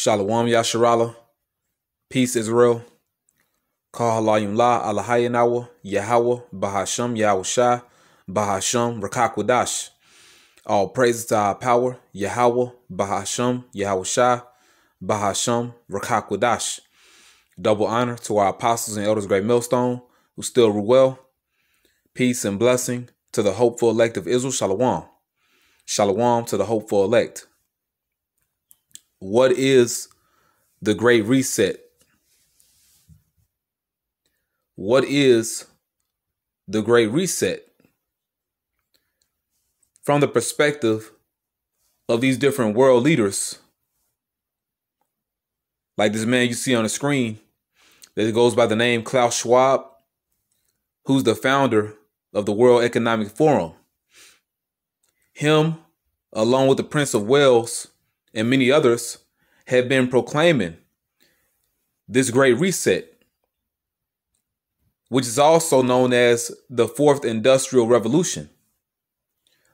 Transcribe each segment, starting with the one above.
Shalom Yasharala. Peace Israel. Kahalayim La Alahayanawa Yahweh Bahasham Yahushai Bahasham Rakakwadash. All praises to our power, Yahweh Bahasham Yahushai Bahasham Rakakwadash. Double honor to our apostles and elders, great millstone, who still rule well. Peace and blessing to the hopeful elect of Israel. Shalom. Shalom to the hopeful elect. What is the Great Reset? What is the Great Reset? From the perspective of these different world leaders, like this man you see on the screen, that goes by the name Klaus Schwab, who's the founder of the World Economic Forum. Him, along with the Prince of Wales and many others, have been proclaiming this Great Reset, which is also known as the Fourth Industrial Revolution.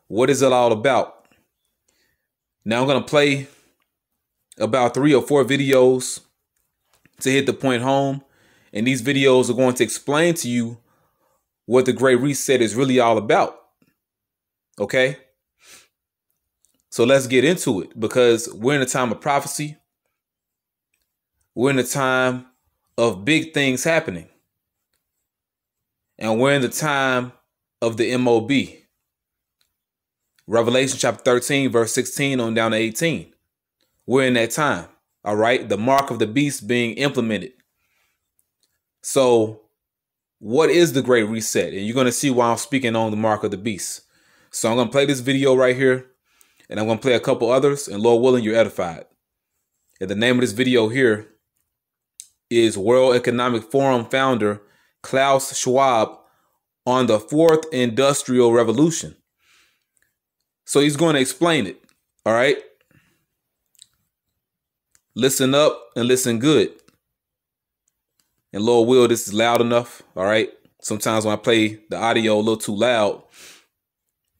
What is it all about? Now I'm going to play about 3 or 4 videos to hit the point home. And these videos are going to explain to you what the Great Reset is really all about. Okay? So let's get into it, because we're in a time of prophecy. We're in a time of big things happening. And we're in the time of the MOB. Revelation chapter 13, verse 16 on down to 18. We're in that time. All right. The mark of the beast being implemented. So what is the Great Reset? And you're going to see why I'm speaking on the mark of the beast. So I'm going to play this video right here, and I'm going to play a couple others, and Lord willing, you're edified. And the name of this video here is World Economic Forum founder Klaus Schwab on the Fourth Industrial Revolution. So he's going to explain it. All right. Listen up and listen good. And Lord will, this is loud enough. All right. Sometimes when I play the audio a little too loud,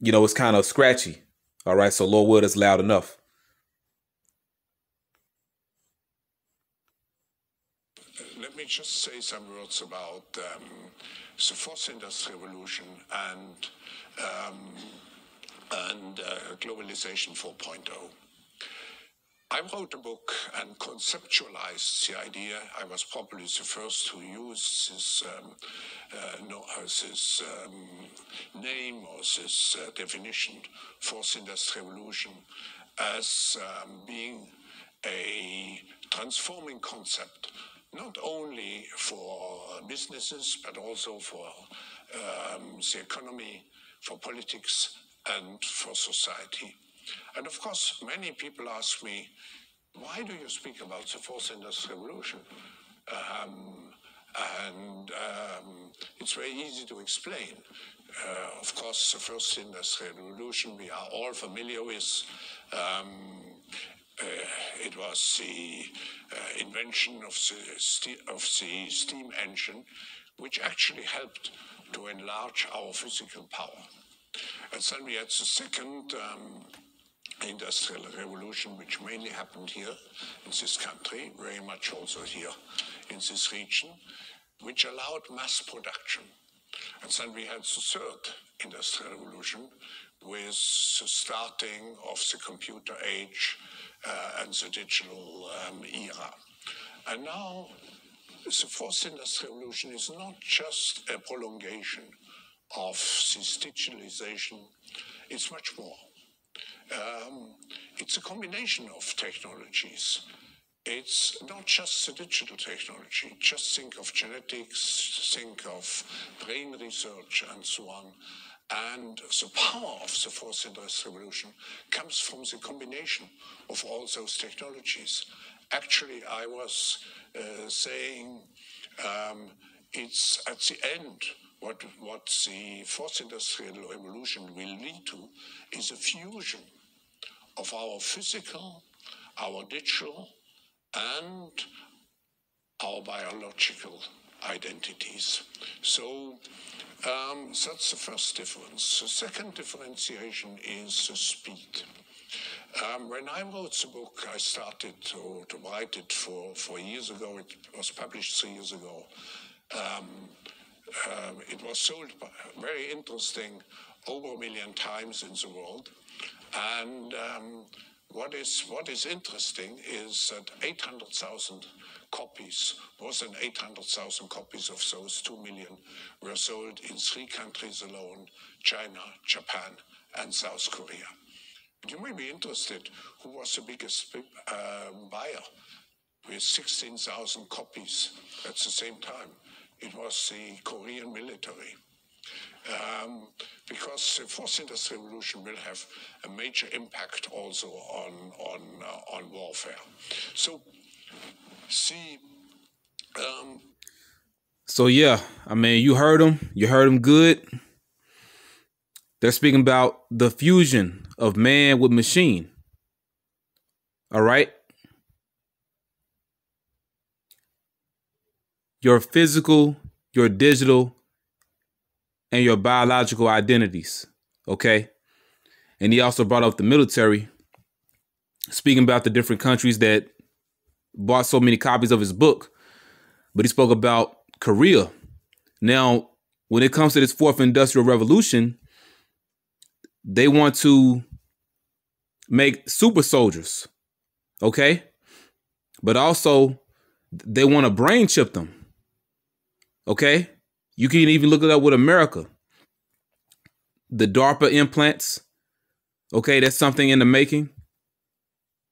you know, it's kind of scratchy. All right. So Lord will, it's loud enough. Let me just say some words about the Fourth Industrial Revolution and Globalization 4.0. I wrote a book and conceptualized the idea. I was probably the first to use this name or this definition, Fourth Industrial Revolution, as being a transforming concept, not only for businesses, but also for the economy, for politics, and for society. And of course, many people ask me, why do you speak about the Fourth Industrial Revolution? It's very easy to explain. Of course, the First Industrial Revolution we are all familiar with. It was the invention of the steam engine, which actually helped to enlarge our physical power. And then we had the Second Industrial Revolution, which mainly happened here in this country, very much also here in this region, which allowed mass production. And then we had the Third Industrial Revolution with the starting of the computer age and the digital era. And now the Fourth Industrial Revolution is not just a prolongation of this digitalization, it's much more. It's a combination of technologies. It's not just the digital technology. Just think of genetics, think of brain research, and so on. And the power of the Fourth Industrial Revolution comes from the combination of all those technologies. Actually, I was saying it's at the end what the Fourth Industrial Revolution will lead to is a fusion of our physical, our digital, and our biological identities. So that's the first difference. The second differentiation is the speed. When I wrote the book, I started to write it for years ago. It was published 3 years ago. It was sold, very interesting, over 1 million times in the world. And what is interesting is that 800,000 copies, more than 800,000 copies of those 2 million were sold in 3 countries alone: China, Japan, and South Korea. You may be interested, who was the biggest buyer with 16,000 copies at the same time? It was the Korean military. Because the fourth industrial revolution will have a major impact also on warfare. So, see. So yeah, I mean, you heard them. You heard them good. They're speaking about the fusion of man with machine. All right. Your physical, your digital, and your biological identities. Okay. And he also brought up the military, speaking about the different countries that bought so many copies of his book. But he spoke about Korea. Now, when it comes to this fourth industrial revolution, they want to make super soldiers. Okay. But also they want to brain chip them. Okay. You can even look it up with America. The DARPA implants. Okay. That's something in the making.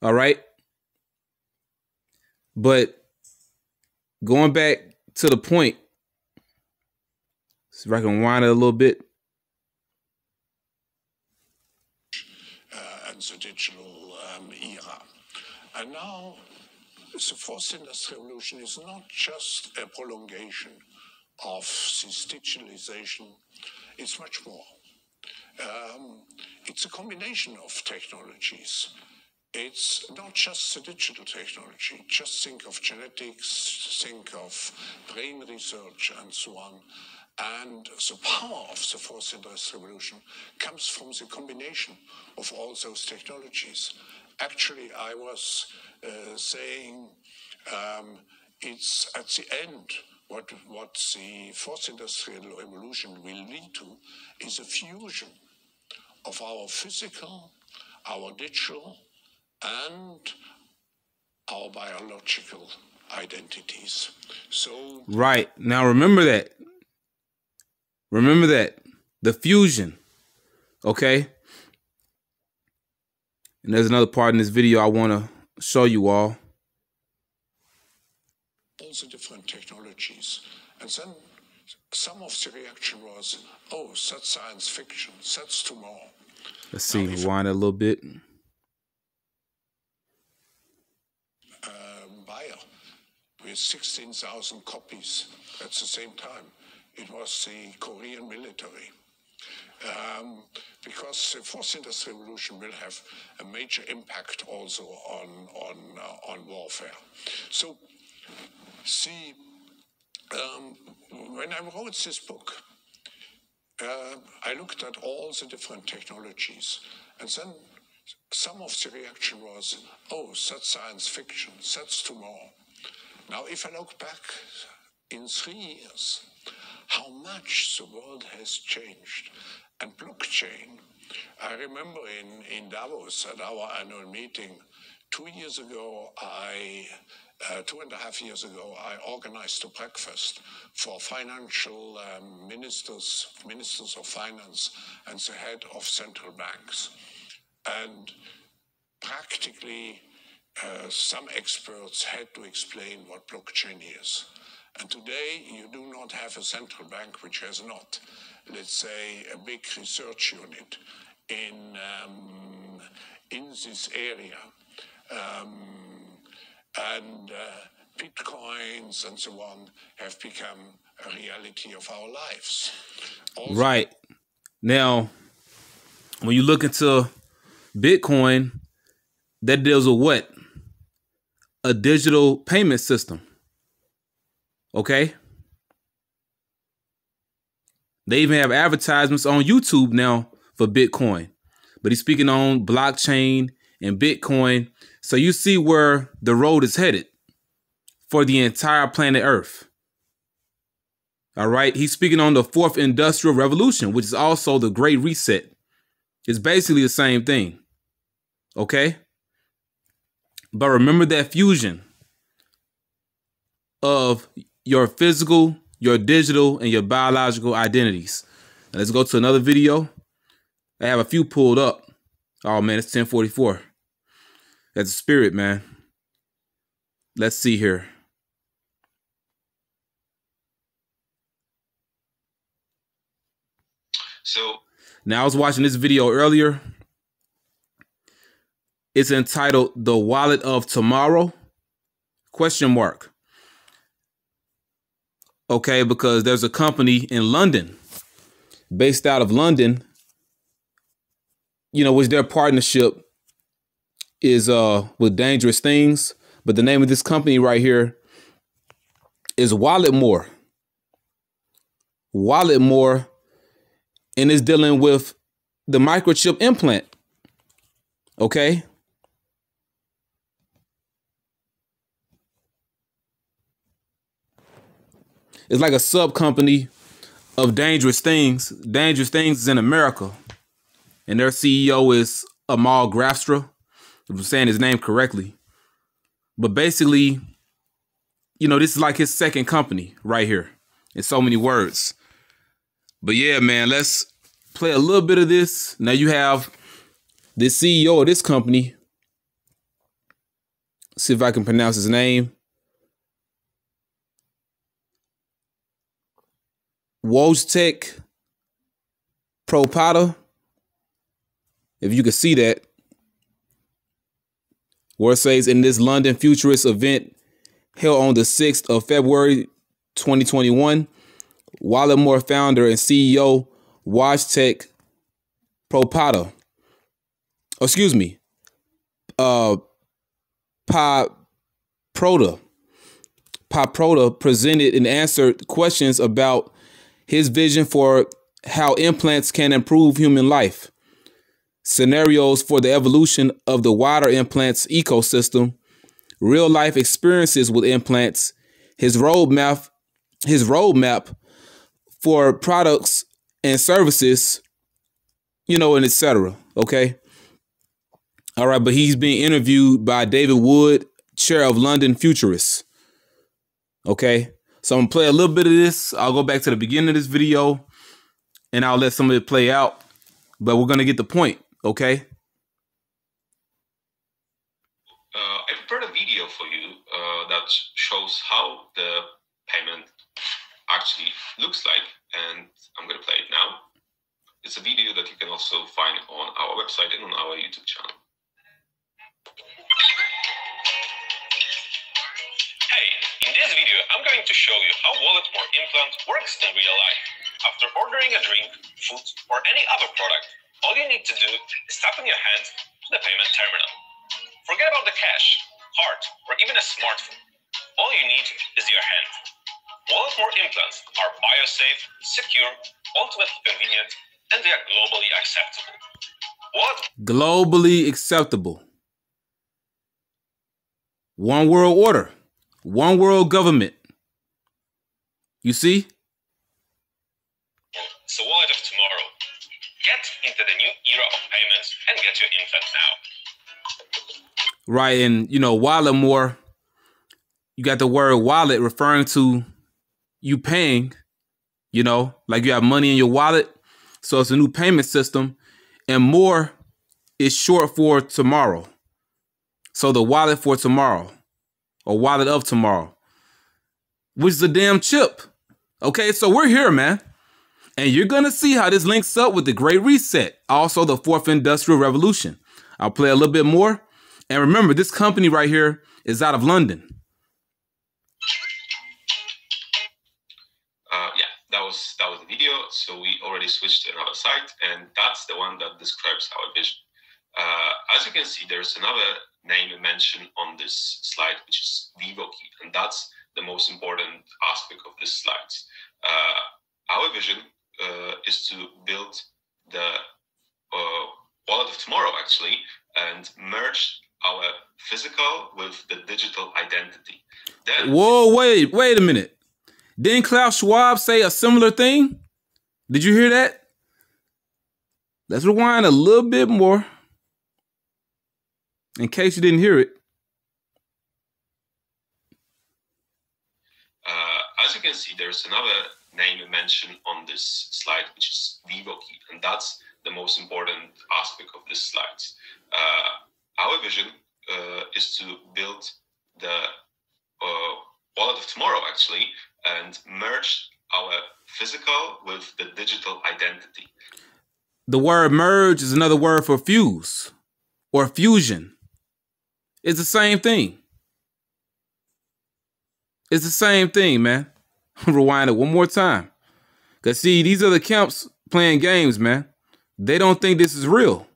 All right. But going back to the point, see if I can wind it a little bit. And the digital era. And now the fourth industrial revolution is not just a prolongation of this digitalization, it's much more. It's a combination of technologies. It's not just the digital technology. Just think of genetics, think of brain research, and so on. And the power of the fourth industrial revolution comes from the combination of all those technologies. Actually, I was saying it's at the end what the fourth industrial revolution will lead to is a fusion of our physical, our digital, and our biological identities. So right. Now remember that. Remember that. The fusion. Okay. And there's another part in this video I want to show you all. All the different technologies. And then some of the reaction was, oh, that's science fiction. That's tomorrow. Let's see. Rewind it a little bit. Buyer with 16,000 copies at the same time. It was the Korean military. Because the fourth industrial revolution will have a major impact also on warfare. So, see, when I wrote this book, I looked at all the different technologies, and then some of the reaction was, oh, that's science fiction, that's tomorrow. Now, if I look back in 3 years, how much the world has changed. And blockchain, I remember in Davos at our annual meeting, 2 years ago, 2.5 years ago, I organized a breakfast for financial ministers of finance, and the head of central banks. And practically, some experts had to explain what blockchain is. And today, you do not have a central bank which has not, let's say, a big research unit in this area. And bitcoins and so on have become a reality of our lives. Also, right. Now, when you look into Bitcoin, that deals with what? A digital payment system. Okay. They even have advertisements on YouTube now for Bitcoin. but he's speaking on blockchain and Bitcoin. So you see where the road is headed for the entire planet Earth. All right. He's speaking on the fourth industrial revolution, which is also the Great Reset. It's basically the same thing. Okay. But remember that fusion of your physical, your digital, and your biological identities. Now let's go to another video. I have a few pulled up. Oh man, it's 10:44. That's the spirit, man. Let's see here. So now I was watching this video earlier. It's entitled "The Wallet of Tomorrow?" ? Okay, because there's a company in London, based out of London, which their partnership is with Dangerous Things. But the name of this company right here is Walletmore. Walletmore, and is dealing with the microchip implant. Okay. It's like a sub company of Dangerous Things. Dangerous Things is in America, and their CEO is Amal Grafstra, if I'm saying his name correctly. But basically, this is like his second company right here in so many words. But yeah, man, let's play a little bit of this. Now you have the CEO of this company. See if I can pronounce his name. Wojtek Propata. If you can see that. Where it says, in this London Futurist event held on the 6th of February 2021, Walletmore founder and CEO Wojtek Propata, Paproda presented and answered questions about his vision for how implants can improve human life, scenarios for the evolution of the wider implants ecosystem, real life experiences with implants, his roadmap for products and services, and etc. Okay. All right. But he's being interviewed by David Wood, chair of London Futurists. Okay. So I'm going to play a little bit of this. I'll go back to the beginning of this video and I'll let some of it play out. But we're going to get the point. Okay. I prepared a video for you that shows how the payment actually looks like, and I'm going to play it now. It's a video that you can also find on our website and on our YouTube channel. Hey, in this video, I'm going to show you how Walletmore implant works in real life. After ordering a drink, food, or any other product, all you need to do is tap on your hand to the payment terminal. Forget about the cash, card, or even a smartphone. All you need is your hand. Walletmore implants are biosafe, secure, ultimately convenient, and they are globally acceptable. Globally acceptable. One world order. One world government. You see? So Wallet of Tomorrow. Get into the new era of payments and get your implant now. Right, and Walletmore, you got the word wallet referring to you paying, like you have money in your wallet. So it's a new payment system, and more is short for tomorrow. So the wallet for tomorrow, or wallet of tomorrow, which is a damn chip. Okay, so we're here, man. And you're going to see how this links up with the Great Reset, also the fourth industrial revolution. I'll play a little bit more. And remember, this company right here is out of London. Yeah, that was the video. So we already switched to another site, and that's the one that describes our vision. As you can see, there's another name mentioned on this slide, which is VivoKey, and that's the most important aspect of this slide. Our vision is to build the wallet of tomorrow, actually, and merge our physical with the digital identity. Then, whoa, wait a minute. Didn't Klaus Schwab say a similar thing? Did you hear that? Let's rewind a little bit more in case you didn't hear it. As you can see, there's another name mentioned on this slide, which is VivoKey, and that's the most important aspect of this slide. Our vision is to build the wallet of tomorrow, actually, and merge our physical with the digital identity. The word merge is another word for fuse or fusion. It's the same thing. It's the same thing, man. Rewind it one more time. Because, see, these are the camps playing games, man. They don't think this is real.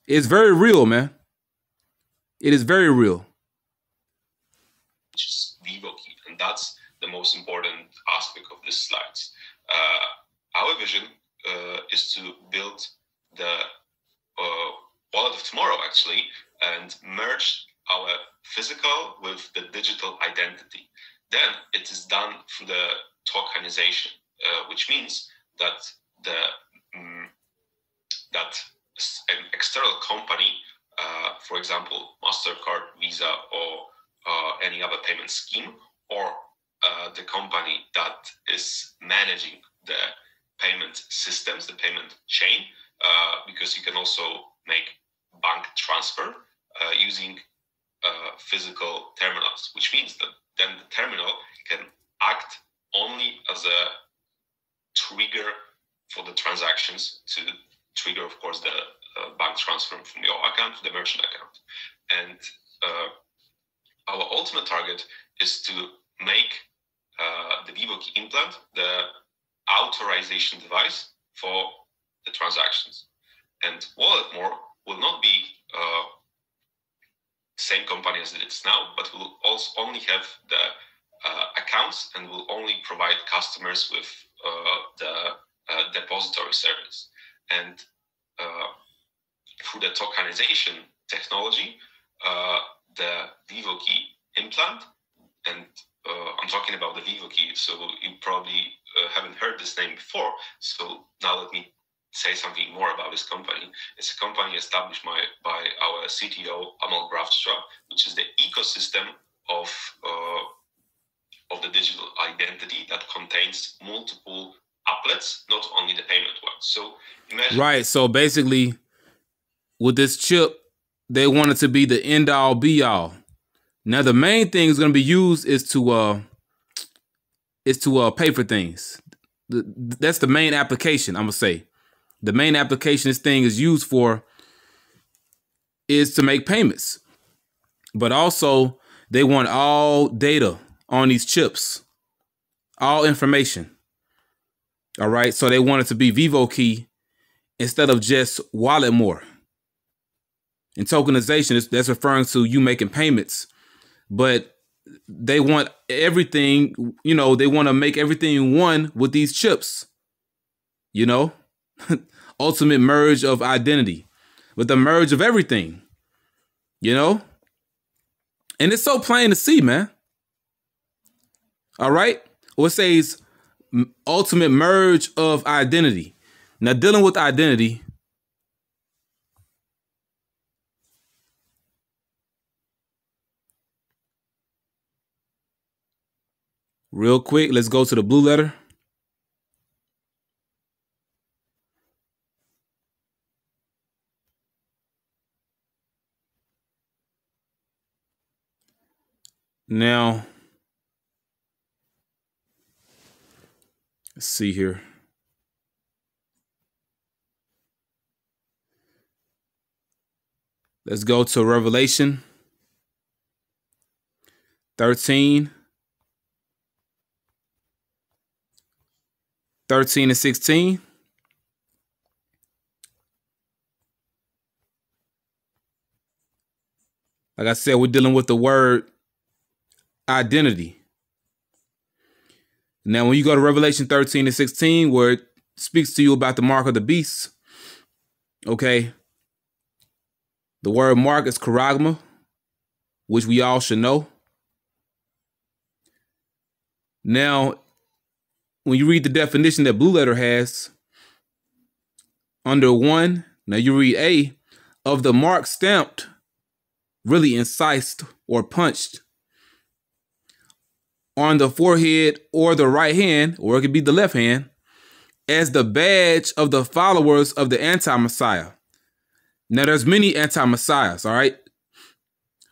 It's very real, man. It is very real. Which is VivoKey, and that's the most important aspect of this slide. Our vision is to build the wallet of tomorrow, actually, and merge our physical with the digital identity. Then it is done through the tokenization, which means that that an external company, for example, MasterCard, Visa, or any other payment scheme, or the company that is managing the payment systems, the payment chain, because you can also make bank transfer using physical terminals, which means that then the terminal can act only as a trigger for the transactions to trigger, of course, the bank transfer from your account to the merchant account. And our ultimate target is to make the VivoKey implant the authorization device for the transactions. And Walletmore will not be same company as it is now, but will also only have the accounts and will only provide customers with the depository service. And through the tokenization technology, the VivoKey implant, and I'm talking about the VivoKey, so you probably haven't heard this name before. So now let me say something more about this company. It's a company established by our CTO, Amal Grafstra, which is the ecosystem of the digital identity that contains multiple applets, not only the payment one. So imagine. Right. So basically, with this chip, they want it to be the end all be all. Now, the main thing is going to be used is to pay for things. That's the main application, I'm going to say. The main application this thing is used for is to make payments. But also, they want all data on these chips, all information. All right. So they want it to be VivoKey instead of just Walletmore. And tokenization, that's referring to you making payments. But they want everything, you know, they want to make everything one with these chips, you know, ultimate merge of identity with the merge of everything, you know, and it's so plain to see, man. All right. Well, it says ultimate merge of identity. Now, dealing with identity. Real quick, let's go to the blue letter. Now, let's see here. Let's go to Revelation 13. 13 and 16. Like I said, we're dealing with the word identity. Now, when you go to Revelation 13 and 16, where it speaks to you about the mark of the beast, Okay. The word mark is charagma, which we all should know. Now, when you read the definition that Blue Letter has, under 1, now you read A, of the mark stamped, really incised or punched on the forehead or the right hand, or it could be the left hand, as the badge of the followers of the anti-Messiah. Now, there's many anti-Messiahs, all right?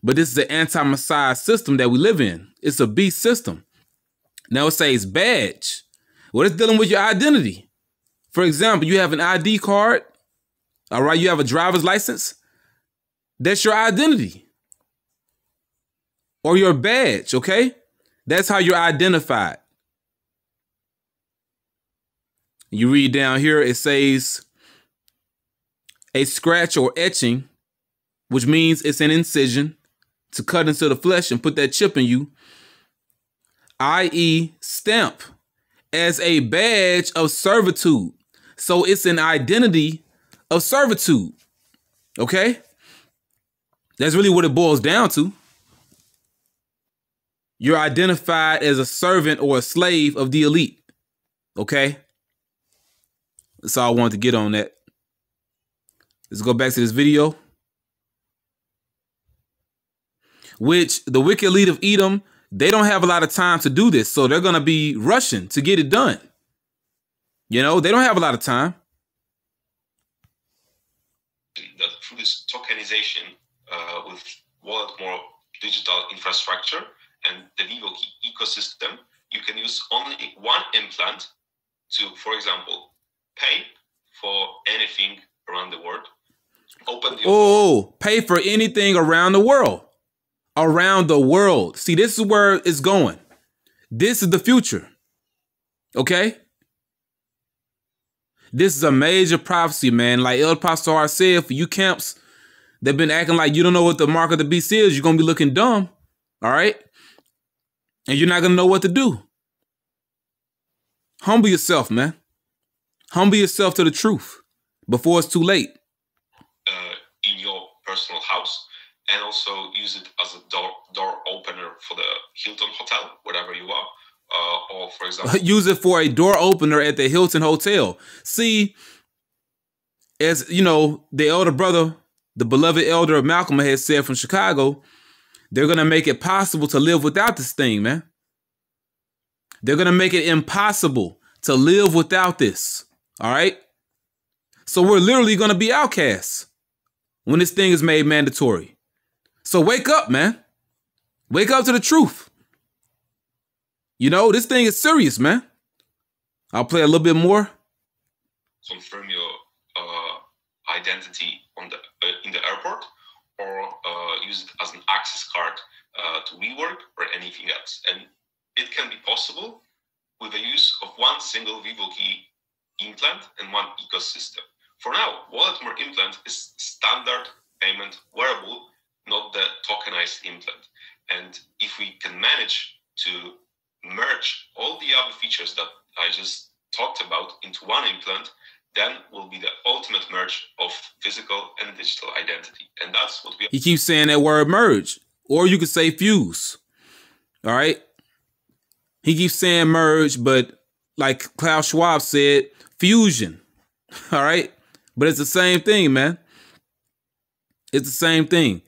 But this is the anti-Messiah system that we live in. It's a beast system. Now, it says badge. Well, it's dealing with your identity. For example, you have an ID card, all right? You have a driver's license. That's your identity. Or your badge, okay? That's how you're identified. You read down here, it says a scratch or etching, which means it's an incision to cut into the flesh and put that chip in you, i.e. stamp, as a badge of servitude. So it's an identity of servitude, okay? That's really what it boils down to. You're identified as a servant or a slave of the elite, okay? That's all I wanted to get on that. Let's go back to this video. Which the wicked elite of Edom, they don't have a lot of time to do this. So they're going to be rushing to get it done. You know, they don't have a lot of time. That through this tokenization with wallet more digital infrastructure and the Vivo ecosystem, you can use only one implant to, for example, pay for anything around the world. Pay for anything around the world. Around the world. See, this is where it's going. This is the future. Okay? This is a major prophecy, man. Like El Pastor said, for you camps that been acting like you don't know what the mark of the beast is, you're going to be looking dumb. All right? And you're not going to know what to do. Humble yourself, man. Humble yourself to the truth before it's too late. In your personal house, and also use it as a door opener for the Hilton Hotel, wherever you are. Or, for example, use it for a door opener at the Hilton Hotel. See, as you know, the elder brother, the beloved elder of Malcolm has said from Chicago, they're going to make it possible to live without this thing, man. They're going to make it impossible to live without this. All right. So we're literally going to be outcasts when this thing is made mandatory. So wake up, man. Wake up to the truth. You know, this thing is serious, man. I'll play a little bit more. Confirm your identity on the in the airport, or use it as an access card to WeWork or anything else. And it can be possible with the use of one single Vivo key implant and one ecosystem. For now, Walletmore implant is standard payment wearable, not the tokenized implant. And if we can manage to merge all the other features that I just talked about into one implant, then will be the ultimate merge of physical and digital identity. And that's what we... He keeps saying that word merge, or you could say fuse. All right. He keeps saying merge, but like Klaus Schwab said, fusion. All right. But it's the same thing, man. It's the same thing.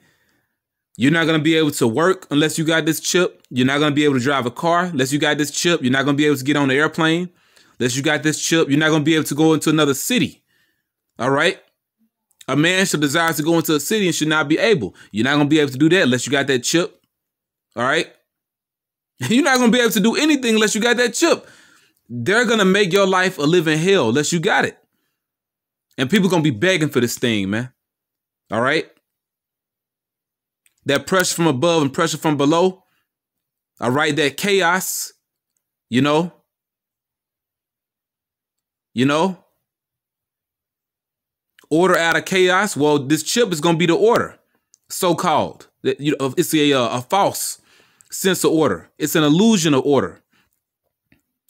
You're not going to be able to work unless you got this chip. You're not going to be able to drive a car unless you got this chip. You're not going to be able to get on the airplane unless you got this chip. You're not going to be able to go into another city. All right. A man should desire to go into a city and should not be able. You're not going to be able to do that unless you got that chip. All right. You're not going to be able to do anything unless you got that chip. They're going to make your life a living hell unless you got it. And people going to be begging for this thing, man. All right. That pressure from above and pressure from below. All right. That chaos, you know. Order out of chaos. Well, this chip is going to be the order, so-called. It's a false sense of order. It's an illusion of order.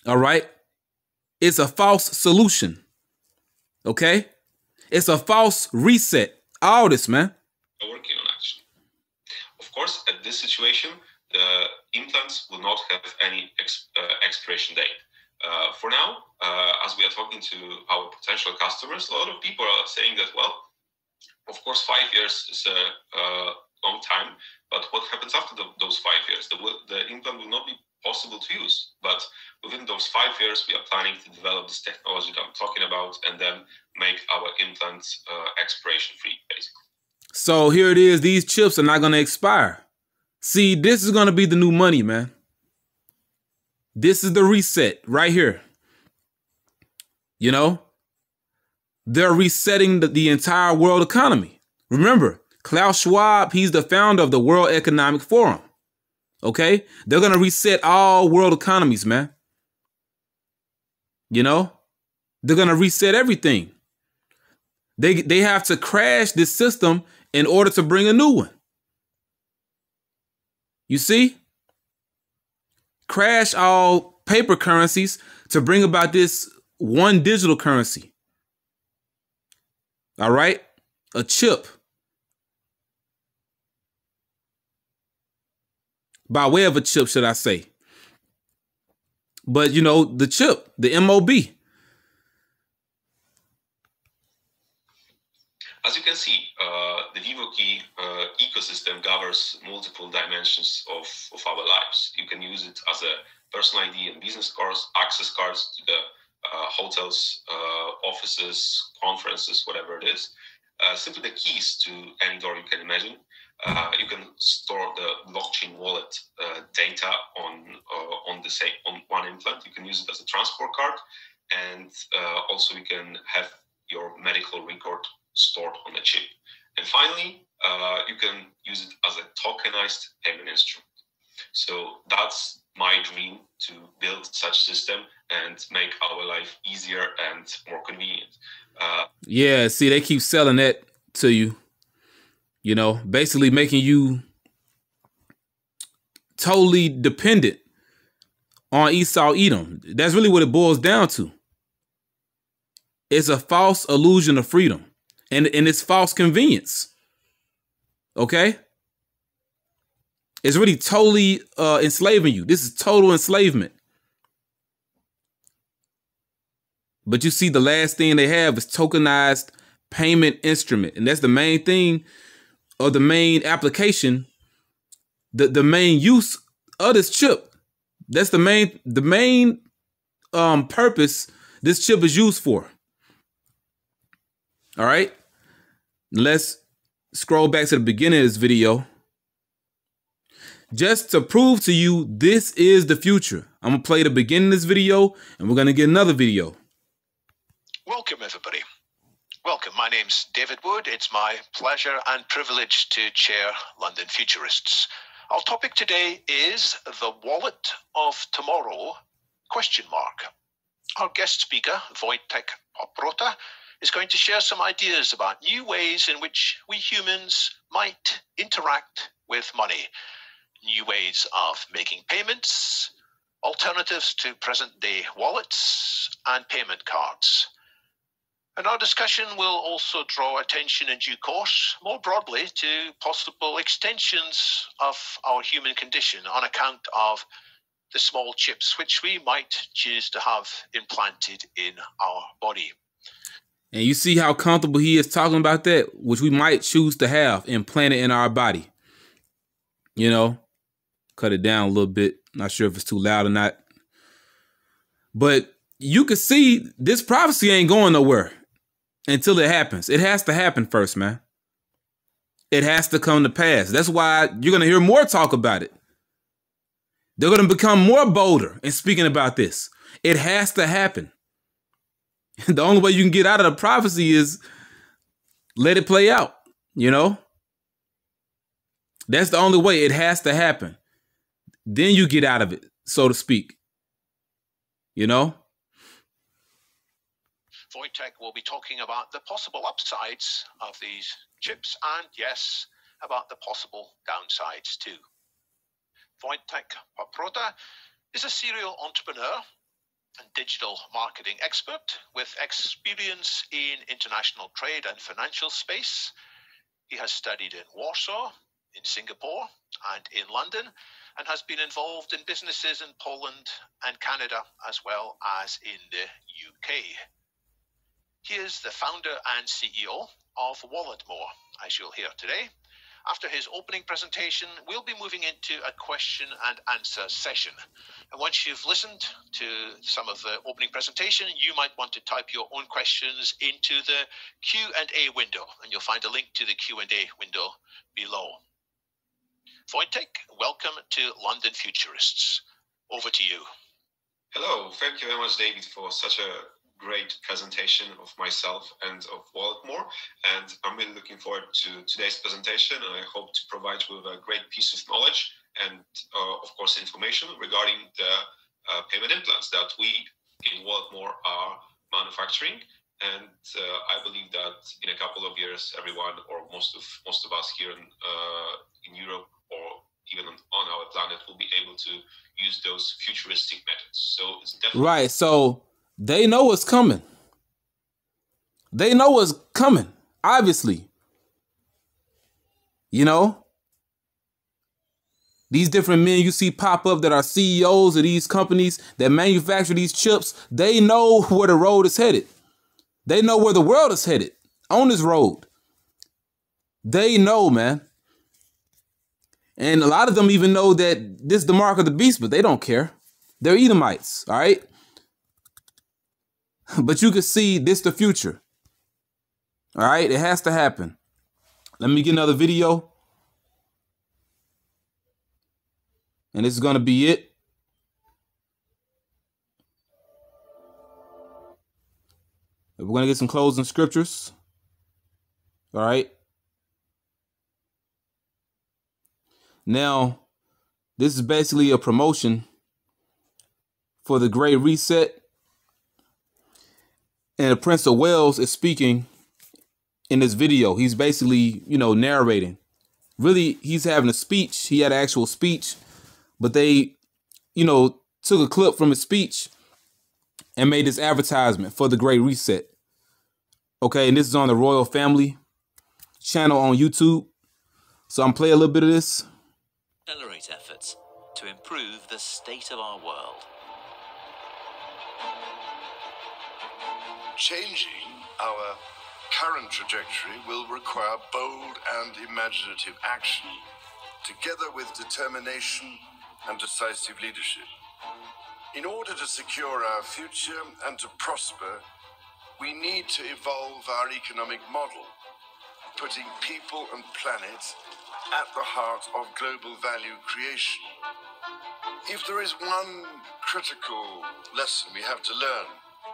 All right. It's a false solution. Okay. It's a false reset. All this, man. Working on actually. Of course, at this situation, the implants will not have any expiration date. For now, as we are talking to our potential customers, a lot of people are saying that, well, of course, 5 years is a long time, but what happens after those 5 years? The implant will not be possible to use, but within those 5 years, we are planning to develop this technology that I'm talking about and then make our implants expiration free, basically. So here it is. These chips are not going to expire. See, this is going to be the new money, man. This is the reset right here. You know, they're resetting the entire world economy. Remember, Klaus Schwab, he's the founder of the World Economic Forum. Okay? They're going to reset all world economies, man. You know, they're going to reset everything. They have to crash this system in order to bring a new one. You see? Crash all paper currencies to bring about this one digital currency. All right? A chip. By way of a chip, should I say. But, you know, the chip, the MOB. As you can see, the VivoKey ecosystem covers multiple dimensions of our lives. You can use it as a personal ID and business cards, access cards to the hotels, offices, conferences, whatever it is. Simply the keys to any door you can imagine. You can store the blockchain wallet data on one implant. You can use it as a transport card, and also you can have your medical record stored on a chip. And finally, you can use it as a tokenized payment instrument. So that's my dream, to build such system and make our life easier and more convenient. Yeah, see, they keep selling that to you. You know, basically making you totally dependent on Esau Edom. That's really what it boils down to. It's a false illusion of freedom. And it's false convenience. Okay? It's really totally enslaving you. This is total enslavement. But you see, the last thing they have is tokenized payment instrument. And that's the main thing, or the main application, the main use of this chip. That's the main purpose this chip is used for. All right? Let's scroll back to the beginning of this video. Just to prove to you this is the future. I'm going to play the beginning of this video, and we're going to get another video. Welcome, everybody. Welcome. My name's David Wood. It's my pleasure and privilege to chair London Futurists. Our topic today is the wallet of tomorrow, ? Our guest speaker, Wojtek Paprota, is going to share some ideas about new ways in which we humans might interact with money, new ways of making payments, alternatives to present-day wallets, and payment cards. And our discussion will also draw attention in due course, more broadly, to possible extensions of our human condition on account of the small chips which we might choose to have implanted in our body. And you see how comfortable he is talking about that, which we might choose to have implanted in our body. You know, cut it down a little bit. Not sure if it's too loud or not. But you can see this prophecy ain't going nowhere until it happens. It has to happen first, man. It has to come to pass. That's why you're going to hear more talk about it. They're going to become more bolder in speaking about this. It has to happen. The only way you can get out of the prophecy is let it play out, you know? That's the only way. It has to happen. Then you get out of it, so to speak. You know? Wojtek will be talking about the possible upsides of these chips and, yes, about the possible downsides too. Wojtek Paprota is a serial entrepreneur, and digital marketing expert with experience in international trade and financial space. He has studied in Warsaw, in Singapore, and in London, and has been involved in businesses in Poland and Canada, as well as in the UK. He is the founder and CEO of Walletmore, as you'll hear today. After his opening presentation, we'll be moving into a question and answer session. And once you've listened to some of the opening presentation, you might want to type your own questions into the Q&A window, and you'll find a link to the Q&A window below. Wojtek, welcome to London Futurists. Over to you. Hello, thank you very much, David, for such a great presentation of myself and of Walletmore, and I'm really looking forward to today's presentation, and I hope to provide you with a great piece of knowledge and of course information regarding the payment implants that we in Walletmore are manufacturing. And I believe that in a couple of years, everyone or most of us here in Europe or even on our planet will be able to use those futuristic methods. So it's definitely right. So they know what's coming. They know what's coming, obviously. You know, these different men you see pop up that are CEOs of these companies that manufacture these chips, they know where the road is headed. They know where the world is headed on this road. They know, man. And a lot of them even know that this is the mark of the beast, but they don't care. They're Edomites, all right? But you can see this the future. All right, it has to happen. Let me get another video. And this is going to be it. We're going to get some closing scriptures. All right. Now, this is basically a promotion for the Great Reset. And the Prince of Wales is speaking in this video. He's basically, narrating. Really, he's having a speech. He had an actual speech, but they, took a clip from his speech and made this advertisement for the Great Reset. Okay, and this is on the Royal Family channel on YouTube. So I'm playing a little bit of this. Accelerate efforts to improve the state of our world. Changing our current trajectory will require bold and imaginative action, together with determination and decisive leadership. In order to secure our future and to prosper, we need to evolve our economic model, putting people and planet at the heart of global value creation. If there is one critical lesson we have to learn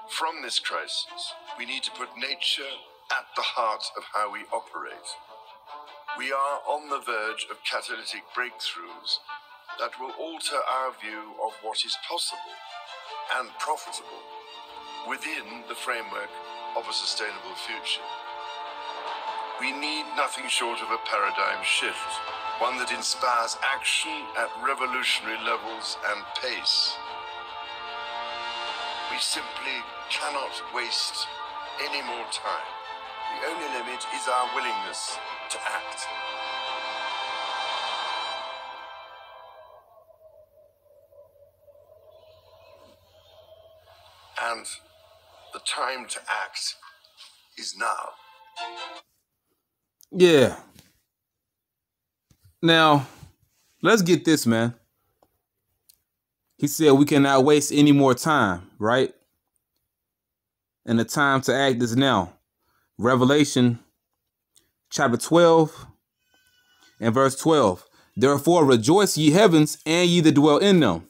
from this crisis, we need to put nature at the heart of how we operate. We are on the verge of catalytic breakthroughs that will alter our view of what is possible and profitable within the framework of a sustainable future. We need nothing short of a paradigm shift, one that inspires action at revolutionary levels and pace. We simply cannot waste any more time. The only limit is our willingness to act. And the time to act is now. Yeah. Now, let's get this, man. He said we cannot waste any more time, right? And the time to act is now. Revelation chapter 12 and verse 12. Therefore rejoice ye heavens and ye that dwell in them.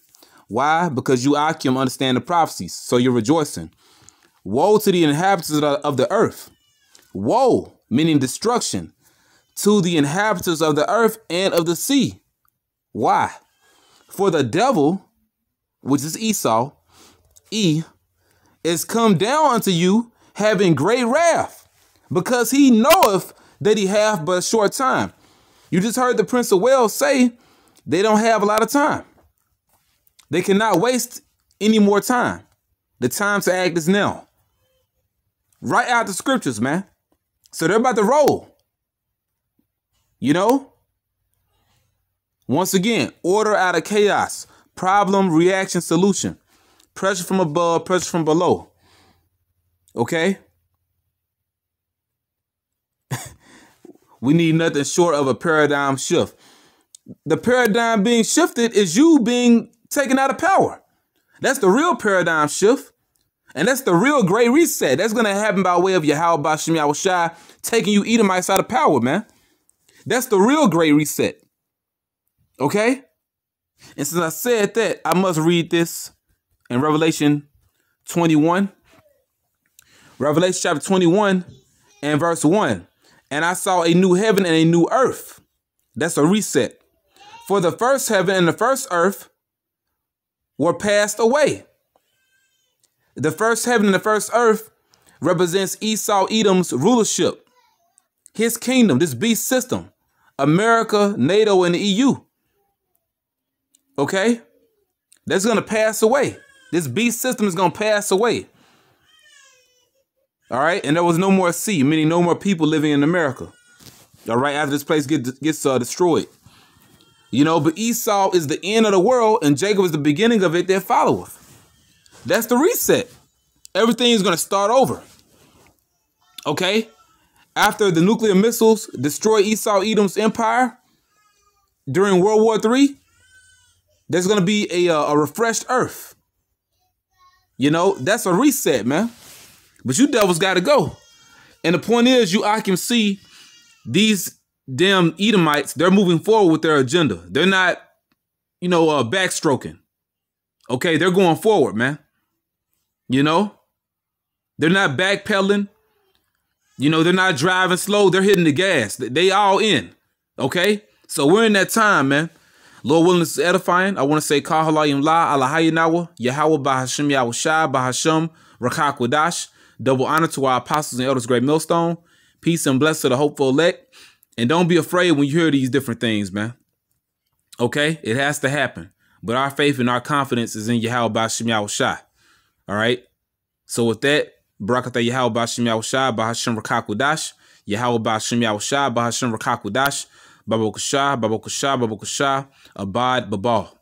Why? Because you Akim understand the prophecies, so you're rejoicing. Woe to the inhabitants of the earth. Woe, meaning destruction, to the inhabitants of the earth and of the sea. Why? For the devil, which is Esau, is come down unto you, having great wrath, because he knoweth that he hath but a short time. You just heard the Prince of Wales say they don't have a lot of time. They cannot waste any more time. The time to act is now. Right out the scriptures, man. So they're about to roll. You know? Once again, order out of chaos. Problem, reaction, solution. Pressure from above, pressure from below. Okay? We need nothing short of a paradigm shift. The paradigm being shifted is you being taken out of power. That's the real paradigm shift. And that's the real great reset. That's going to happen by way of Yahawadah Shem Yahawadah taking you Edomites out of power, man. That's the real great reset. Okay? And since I said that, I must read this in Revelation 21. Revelation chapter 21 and verse 1. And I saw a new heaven and a new earth. That's a reset. For the first heaven and the first earth were passed away. The first heaven and the first earth represents Esau Edom's rulership, his kingdom, this beast system, America, NATO, and the EU. Okay? That's going to pass away. This beast system is going to pass away. All right? And there was no more sea, meaning no more people living in America. All right? After this place gets destroyed. You know, but Esau is the end of the world and Jacob is the beginning of it that followeth. That's the reset. Everything is going to start over. Okay? After the nuclear missiles destroy Esau Edom's empire during World War III, there's going to be a refreshed earth. You know, that's a reset, man. But you devils got to go. And the point is, I can see these damn Edomites, they're moving forward with their agenda. They're not, backstroking. Okay, they're going forward, man. You know, they're not backpedaling. You know, they're not driving slow. They're hitting the gas. They all in. Okay, so we're in that time, man. Lord willing, this is edifying. I want to say Kahalayim La, Alahayinawa, Yahweh Bahashim Yahushai, Bahasham, Rakak Wadash. Double honor to our apostles and elders, great millstone. Peace and blessing to the hopeful elect. And don't be afraid when you hear these different things, man. Okay, it has to happen. But our faith and our confidence is in Yahweh Bahashim Yahushai. All right. So with that, Barakatah Yahweh Bahashim Yahushai, Bahasham Rakak Wadash, Yahweh Bahashim Yahushai, Bahasham Rakak Wadash, Babokashah, Babokashah, Babokashah, Abad, Babal.